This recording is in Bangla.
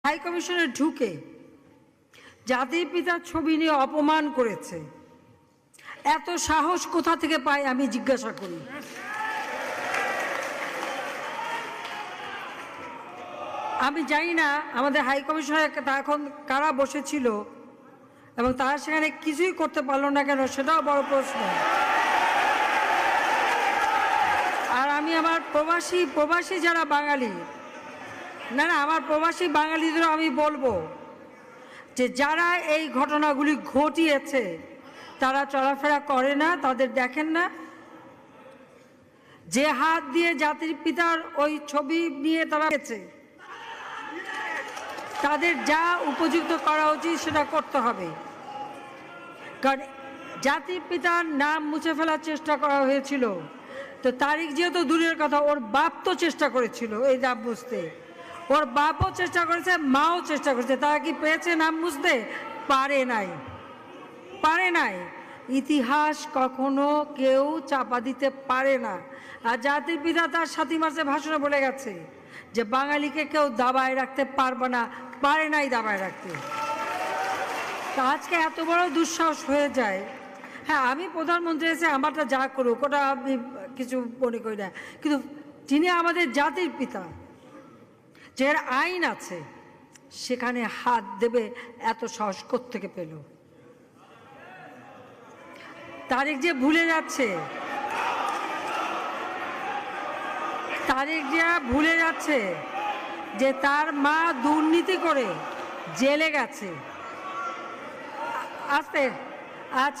হাই কমিশনে ঢুকে জাতির পিতার ছবি নিয়ে অপমান করেছে, এত সাহস কোথা থেকে পায় আমি জিজ্ঞাসা করি। আমি জানি না আমাদের হাই কমিশনে এখন কারা বসেছিল এবং তারা সেখানে কিছুই করতে পারলো না কেন, সেটাও বড় প্রশ্ন। আর আমি আমার প্রবাসী যারা বাঙালি, না আমার প্রবাসী বাঙালিদেরও আমি বলবো যে যারা এই ঘটনাগুলি ঘটিয়েছে তারা চলাফেরা করে না, তাদের দেখেন না। যে হাত দিয়ে জাতির পিতার ওই ছবি নিয়ে তারা গেছে, তাদের যা উপযুক্ত করা উচিত সেটা করতে হবে। কারণ জাতির পিতার নাম মুছে ফেলার চেষ্টা করা হয়েছিল, তো তারিখ যেহেতু দূরের কথা, ওর বাপ তো চেষ্টা করেছিল এই নাম মুছতে, ওর বাপও চেষ্টা করেছে, মাও চেষ্টা করেছে। তারা কি পেয়েছে নাম মুছতে? পারে নাই। ইতিহাস কখনো কেউ চাপা দিতে পারে না। আর জাতির পিতা তার 7 মার্চে ভাষণে বলে গেছে যে বাঙালিকে কেউ দাবায় রাখতে পারবে না, পারে নাই দাবায় রাখতে। তা আজকে এত বড় দুঃসাহস হয়ে যায়। হ্যাঁ, আমি প্রধানমন্ত্রী এসে আমারটা যা করুক ওটা আমি কিছু মনে করি না, কিন্তু তিনি আমাদের জাতির পিতা, যে আইন আছে সেখানে হাত দেবে এত সাহস কোত্থেকে পেল? তারেক যে ভুলে যাচ্ছে যে তার মা দুর্নীতি করে জেলে গেছে। আজ